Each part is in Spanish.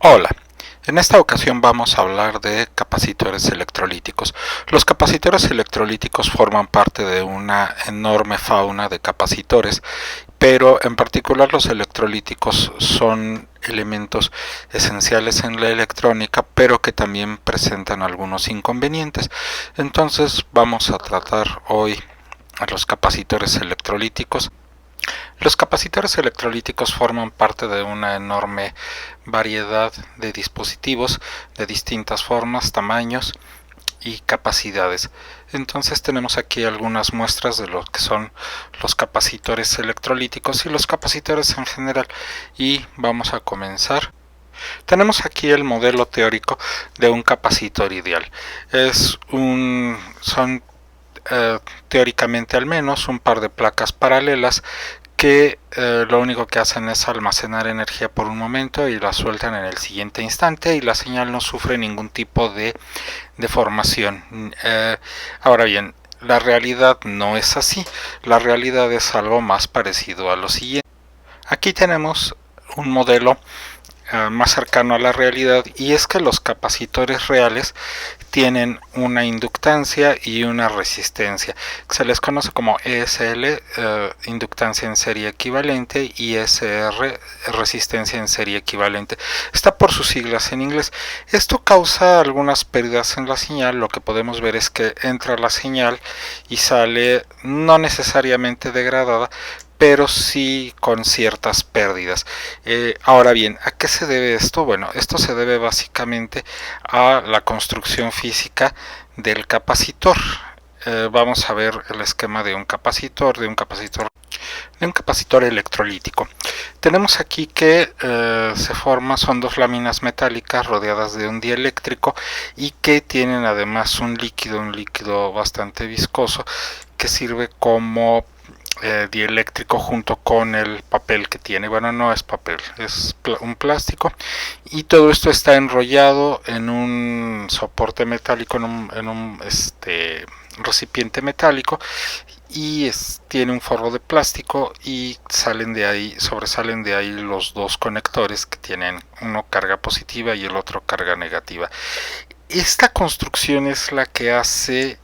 Hola, en esta ocasión vamos a hablar de capacitores electrolíticos. Los capacitores electrolíticos forman parte de una enorme fauna de capacitores, pero en particular los electrolíticos son elementos esenciales en la electrónica, pero que también presentan algunos inconvenientes. Entonces vamos a tratar hoy a los capacitores electrolíticos. Los capacitores electrolíticos forman parte de una enorme variedad de dispositivos de distintas formas, tamaños y capacidades. Entonces tenemos aquí algunas muestras de lo que son los capacitores electrolíticos y los capacitores en general, y vamos a comenzar. Tenemos aquí el modelo teórico de un capacitor ideal. Son teóricamente al menos un par de placas paralelas que lo único que hacen es almacenar energía por un momento y la sueltan en el siguiente instante, y la señal no sufre ningún tipo de deformación. Ahora bien, la realidad no es así. La realidad es algo más parecido a lo siguiente. Aquí tenemos un modelo más cercano a la realidad, y es que los capacitores reales tienen una inductancia y una resistencia. Se les conoce como ESL, inductancia en serie equivalente, y ISR, resistencia en serie equivalente. Está por sus siglas en inglés. Esto causa algunas pérdidas en la señal. Lo que podemos ver es que entra la señal y sale no necesariamente degradada, pero sí con ciertas pérdidas. Ahora bien, ¿a qué se debe esto? Bueno, esto se debe básicamente a la construcción física del capacitor. Vamos a ver el esquema de un capacitor electrolítico. Tenemos aquí que son dos láminas metálicas rodeadas de un dieléctrico, y que tienen además un líquido bastante viscoso, que sirve como dieléctrico junto con el papel que tiene. Bueno, no es papel, es un plástico, y todo esto está enrollado en un soporte metálico, en un recipiente metálico, y tiene un forro de plástico, y sobresalen de ahí los dos conectores que tienen uno carga positiva y el otro carga negativa. Esta construcción es la que hace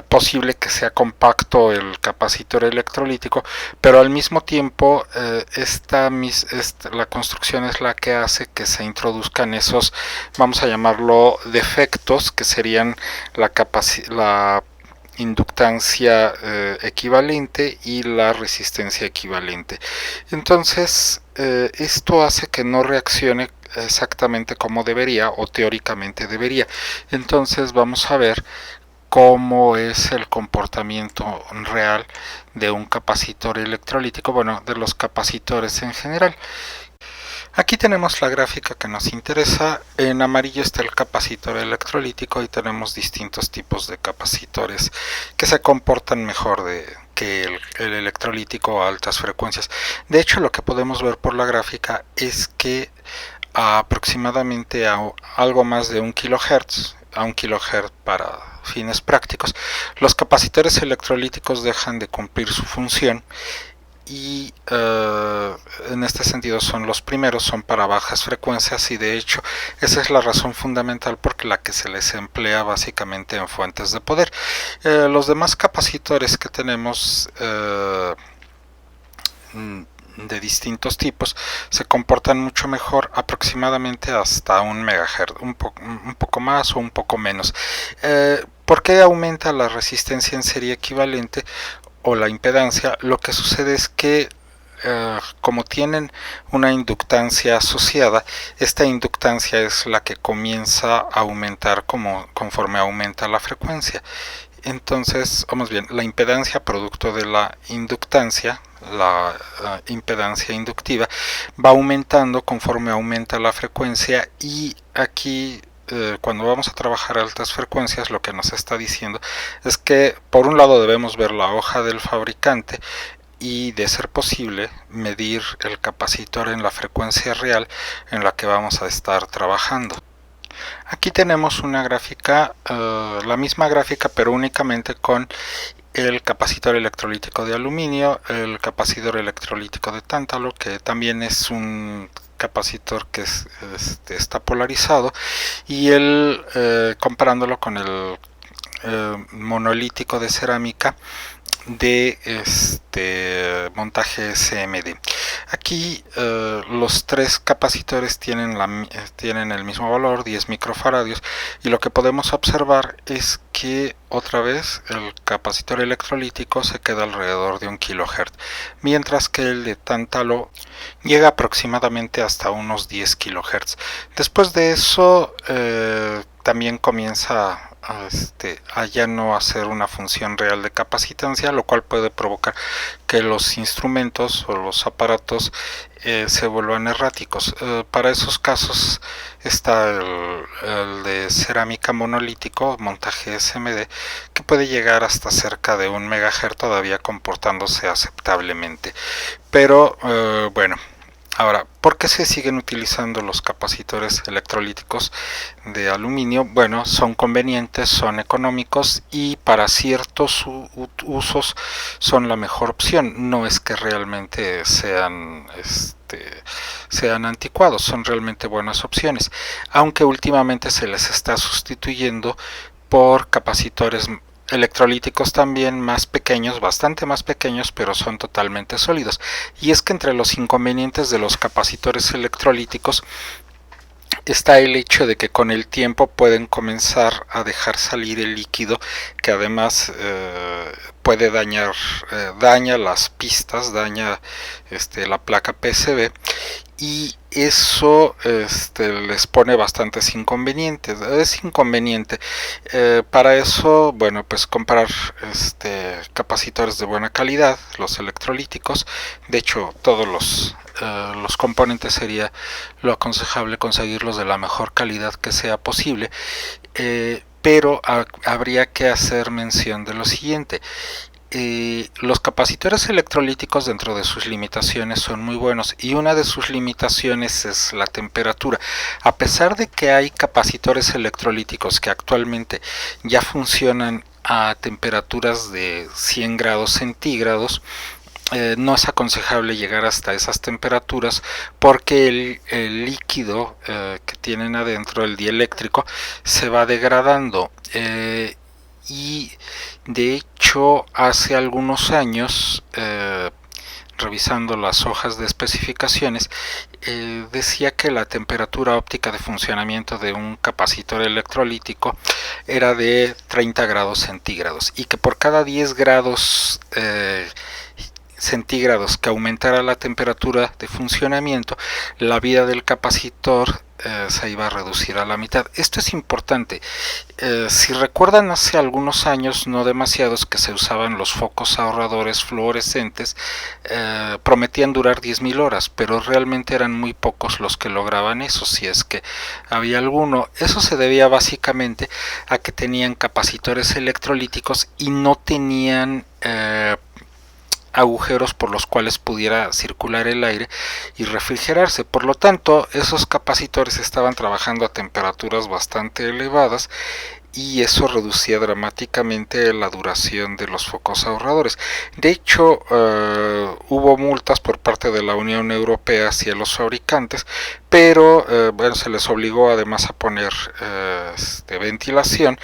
posible que sea compacto el capacitor electrolítico, pero al mismo tiempo la construcción es la que hace que se introduzcan esos, vamos a llamarlo, defectos, que serían la inductancia equivalente y la resistencia equivalente. Entonces esto hace que no reaccione exactamente como debería, o teóricamente debería. Entonces vamos a ver cómo es el comportamiento real de un capacitor electrolítico, bueno, de los capacitores en general. Aquí tenemos la gráfica que nos interesa. En amarillo está el capacitor electrolítico, y tenemos distintos tipos de capacitores que se comportan mejor que el electrolítico a altas frecuencias. De hecho, lo que podemos ver por la gráfica es que aproximadamente a algo más de 1 kHz, a 1 kHz para fines prácticos, los capacitores electrolíticos dejan de cumplir su función, y en este sentido son los primeros, son para bajas frecuencias, y de hecho esa es la razón fundamental por la que se les emplea básicamente en fuentes de poder. Los demás capacitores que tenemos de distintos tipos se comportan mucho mejor, aproximadamente hasta 1 MHz, un poco más o un poco menos. ¿Por qué aumenta la resistencia en serie equivalente o la impedancia? Lo que sucede es que como tienen una inductancia asociada, esta inductancia es la que comienza a aumentar conforme aumenta la frecuencia. Entonces, vamos bien, la impedancia producto de la inductancia, la impedancia inductiva, va aumentando conforme aumenta la frecuencia, y aquí cuando vamos a trabajar a altas frecuencias, lo que nos está diciendo es que por un lado debemos ver la hoja del fabricante, y de ser posible medir el capacitor en la frecuencia real en la que vamos a estar trabajando. Aquí tenemos una gráfica, la misma gráfica, pero únicamente con el capacitor electrolítico de aluminio, el capacitor electrolítico de tántalo, que también es un capacitor que está polarizado, y comparándolo con el monolítico de cerámica de montaje SMD. Aquí los tres capacitores tienen el mismo valor, 10 microfaradios, y lo que podemos observar es que otra vez el capacitor electrolítico se queda alrededor de 1 kHz, mientras que el de tántalo llega aproximadamente hasta unos 10 kHz. Después de eso también comienza a ya no hacer una función real de capacitancia, lo cual puede provocar que los instrumentos o los aparatos se vuelvan erráticos. Para esos casos está el de cerámica monolítico, montaje SMD, que puede llegar hasta cerca de 1 MHz, todavía comportándose aceptablemente. Pero bueno, ahora, ¿por qué se siguen utilizando los capacitores electrolíticos de aluminio? Bueno, son convenientes, son económicos y para ciertos usos son la mejor opción. No es que realmente sean anticuados, son realmente buenas opciones, aunque últimamente se les está sustituyendo por capacitores electrolíticos también más pequeños, bastante más pequeños, pero son totalmente sólidos. Y es que entre los inconvenientes de los capacitores electrolíticos está el hecho de que con el tiempo pueden comenzar a dejar salir el líquido, que además puede daña las pistas, daña la placa PCB, y eso les pone bastantes inconvenientes. Es inconveniente. Para eso, bueno, pues comprar capacitores de buena calidad, los electrolíticos. De hecho, todos los componentes sería lo aconsejable conseguirlos de la mejor calidad que sea posible, pero habría que hacer mención de lo siguiente. Los capacitores electrolíticos, dentro de sus limitaciones, son muy buenos, y una de sus limitaciones es la temperatura. A pesar de que hay capacitores electrolíticos que actualmente ya funcionan a temperaturas de 100 grados centígrados, no es aconsejable llegar hasta esas temperaturas, porque el líquido que tienen adentro, el dieléctrico, se va degradando. Y de hecho, hace algunos años, revisando las hojas de especificaciones, decía que la temperatura óptica de funcionamiento de un capacitor electrolítico era de 30 grados centígrados, y que por cada 10 grados centígrados que aumentara la temperatura de funcionamiento, la vida del capacitor se iba a reducir a la mitad. Esto es importante. Si recuerdan, hace algunos años, no demasiados, que se usaban los focos ahorradores fluorescentes, prometían durar 10.000 horas, pero realmente eran muy pocos los que lograban eso, si es que había alguno. Eso se debía básicamente a que tenían capacitores electrolíticos y no tenían agujeros por los cuales pudiera circular el aire y refrigerarse. Por lo tanto, esos capacitores estaban trabajando a temperaturas bastante elevadas, y eso reducía dramáticamente la duración de los focos ahorradores. De hecho, hubo multas por parte de la Unión Europea hacia los fabricantes, pero bueno, se les obligó además a poner ventilación,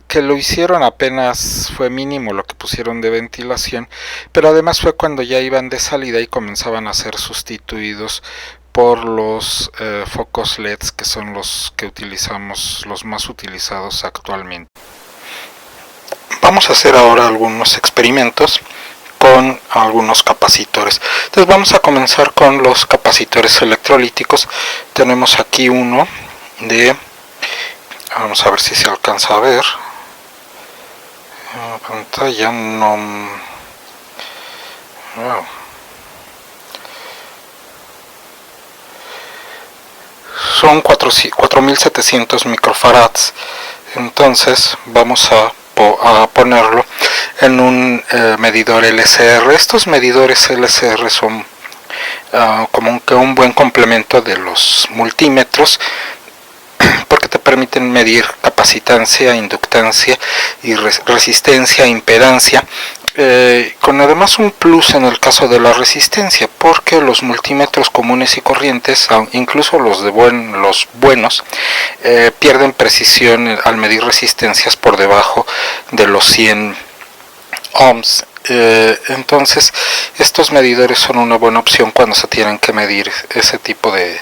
que lo hicieron, apenas fue mínimo lo que pusieron de ventilación, pero además fue cuando ya iban de salida y comenzaban a ser sustituidos por los focos LEDs, que son los que utilizamos, los más utilizados actualmente. Vamos a hacer ahora algunos experimentos con algunos capacitores. Entonces vamos a comenzar con los capacitores electrolíticos. Tenemos aquí uno vamos a ver si se alcanza a ver en la pantalla. Son 4700 microfarads. Entonces vamos a ponerlo en un medidor LCR. Estos medidores LCR son como que un buen complemento de los multímetros, porque te permiten medir capacitancia, inductancia y resistencia, impedancia, con además un plus en el caso de la resistencia, porque los multímetros comunes y corrientes, incluso los buenos, pierden precisión al medir resistencias por debajo de los 100 ohms. Entonces estos medidores son una buena opción cuando se tienen que medir ese tipo de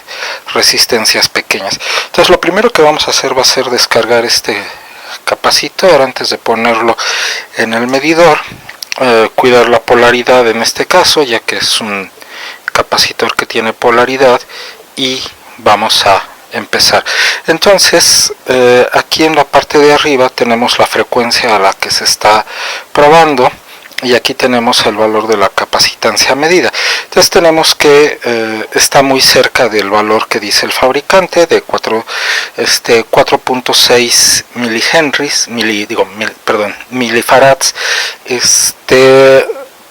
resistencias pequeñas. Entonces lo primero que vamos a hacer va a ser descargar este capacitor antes de ponerlo en el medidor, cuidar la polaridad en este caso, ya que es un capacitor que tiene polaridad, y vamos a empezar. Entonces aquí en la parte de arriba tenemos la frecuencia a la que se está probando, y aquí tenemos el valor de la capacitancia medida. Entonces tenemos que está muy cerca del valor que dice el fabricante de 4.6 milihenries, milifarads.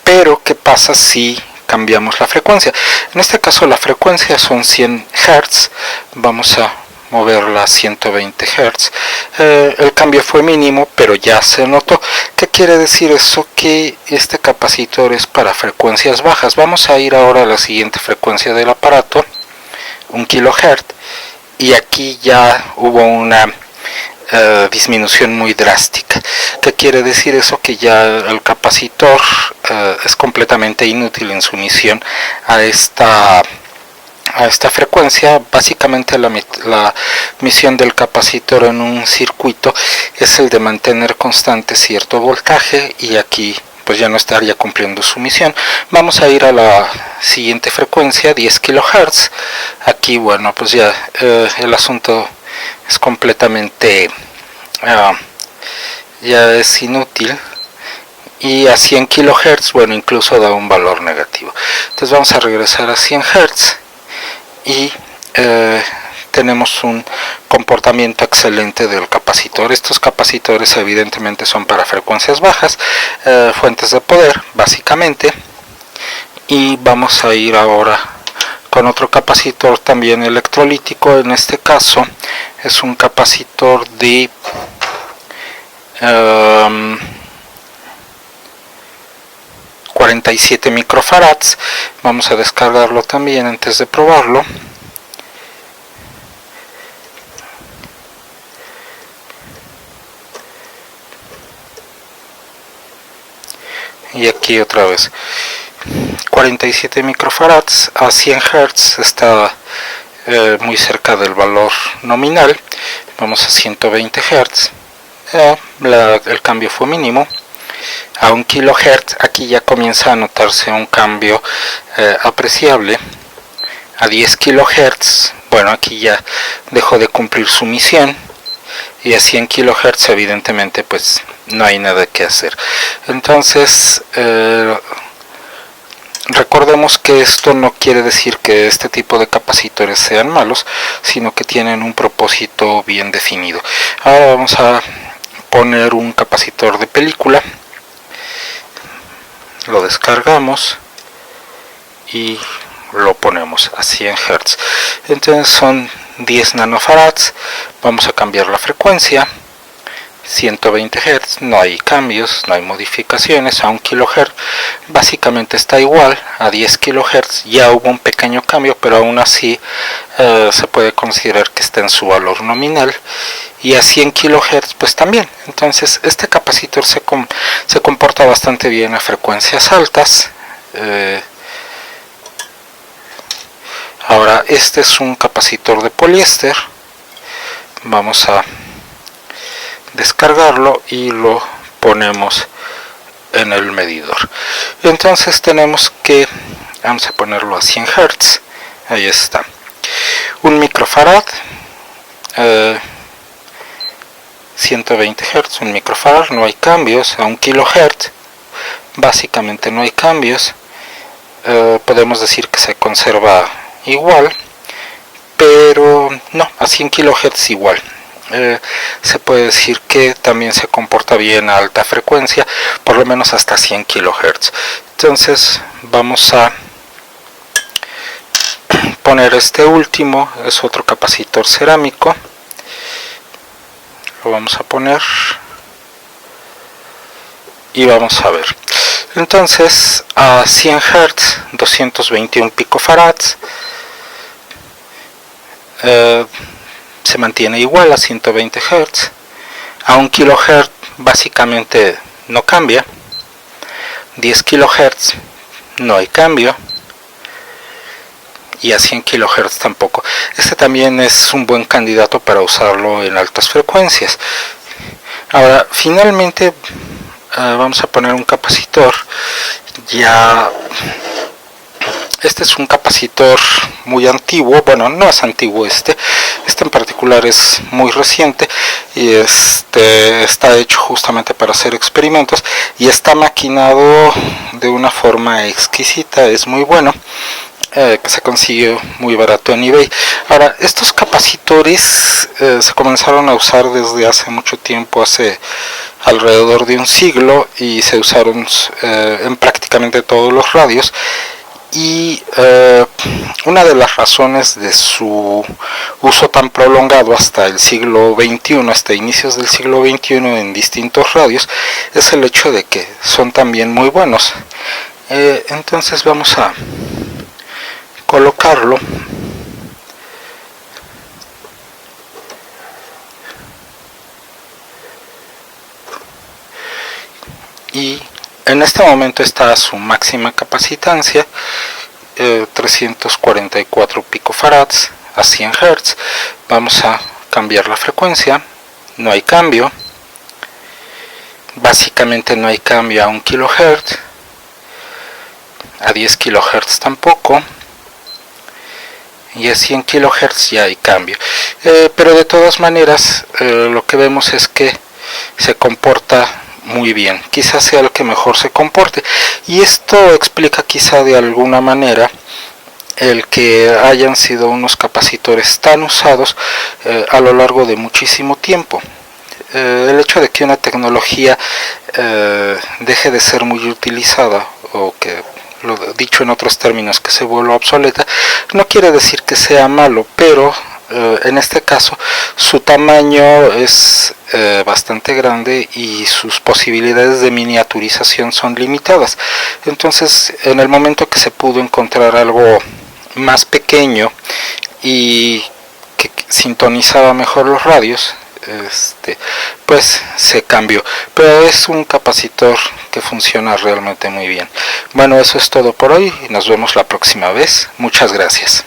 Pero ¿qué pasa si cambiamos la frecuencia? En este caso la frecuencia son 100 Hz, vamos a moverla a 120 Hz. El cambio fue mínimo, pero ya se notó. ¿Qué quiere decir eso? Que este capacitor es para frecuencias bajas. Vamos a ir ahora a la siguiente frecuencia del aparato, 1 kHz, y aquí ya hubo una disminución muy drástica. ¿Qué quiere decir eso? Que ya el capacitor es completamente inútil en su misión a esta frecuencia. Básicamente la misión del capacitor en un circuito es el de mantener constante cierto voltaje, y aquí pues ya no estaría cumpliendo su misión. Vamos a ir a la siguiente frecuencia, 10 kHz. Aquí bueno, pues ya el asunto es completamente ya es inútil, y a 100 kHz bueno, incluso da un valor negativo. Entonces vamos a regresar a 100 Hz y tenemos un comportamiento excelente del capacitor. Estos capacitores evidentemente son para frecuencias bajas, fuentes de poder básicamente, y vamos a ir ahora con otro capacitor también electrolítico. En este caso es un capacitor de 47 microfarads. Vamos a descargarlo también antes de probarlo. Y aquí otra vez 47 microfarads a 100 Hz, está muy cerca del valor nominal. Vamos a 120 Hz, el cambio fue mínimo. A 1 kHz aquí ya comienza a notarse un cambio apreciable. A 10 kHz, bueno, aquí ya dejó de cumplir su misión, y a 100 kHz evidentemente pues no hay nada que hacer. Entonces recordemos que esto no quiere decir que este tipo de capacitores sean malos, sino que tienen un propósito bien definido. Ahora vamos a poner un capacitor de película, lo descargamos y lo ponemos a 100 Hz. Entonces son 10 nanofarads. Vamos a cambiar la frecuencia, 120 Hz, no hay cambios, no hay modificaciones. A 1 kHz básicamente está igual. A 10 kHz ya hubo un pequeño cambio, pero aún así se puede considerar que está en su valor nominal. Y a 100 kHz pues también. Entonces este capacitor se comporta bastante bien a frecuencias altas. Ahora este es un capacitor de poliéster. Vamos a descargarlo y lo ponemos en el medidor. Entonces tenemos que, vamos a ponerlo a 100 Hz. Ahí está, 1 microfarad, 120 Hz, 1 microfarad, no hay cambios. A 1 kHz básicamente no hay cambios. Podemos decir que se conserva igual, pero no, a 100 kHz igual. Se puede decir que también se comporta bien a alta frecuencia, por lo menos hasta 100 kHz. Entonces vamos a poner este último, es otro capacitor cerámico. lo vamos a poner y vamos a ver. Entonces a 100 Hz 221 picofarads, se mantiene igual a 120 Hz. A 1 kHz básicamente no cambia. 10 kHz no hay cambio, y a 100 kHz tampoco. Este también es un buen candidato para usarlo en altas frecuencias. Ahora finalmente vamos a poner un capacitor. Ya este es un capacitor muy antiguo, bueno, no es antiguo, este en particular es muy reciente, y está hecho justamente para hacer experimentos, y está maquinado de una forma exquisita, es muy bueno, que se consigue muy barato en eBay. Ahora, estos capacitores se comenzaron a usar desde hace mucho tiempo, hace alrededor de un siglo, y se usaron en prácticamente todos los radios. Y una de las razones de su uso tan prolongado hasta el siglo XXI, hasta inicios del siglo XXI en distintos radios, es el hecho de que son también muy buenos. Entonces vamos a colocarlo. Y en este momento está a su máxima capacitancia, 344 picofarads a 100 Hz. Vamos a cambiar la frecuencia, no hay cambio, básicamente no hay cambio a 1 kHz, a 10 kHz tampoco, y a 100 kHz ya hay cambio, pero de todas maneras lo que vemos es que se comporta muy bien, quizás sea el que mejor se comporte, y esto explica quizá de alguna manera el que hayan sido unos capacitores tan usados a lo largo de muchísimo tiempo. El hecho de que una tecnología deje de ser muy utilizada, o que, dicho en otros términos, que se vuelva obsoleta, no quiere decir que sea malo, pero en este caso su tamaño es bastante grande y sus posibilidades de miniaturización son limitadas. Entonces, en el momento que se pudo encontrar algo más pequeño y que sintonizaba mejor los radios, pues se cambió, pero es un capacitor que funciona realmente muy bien. Bueno, eso es todo por hoy y nos vemos la próxima vez. Muchas gracias.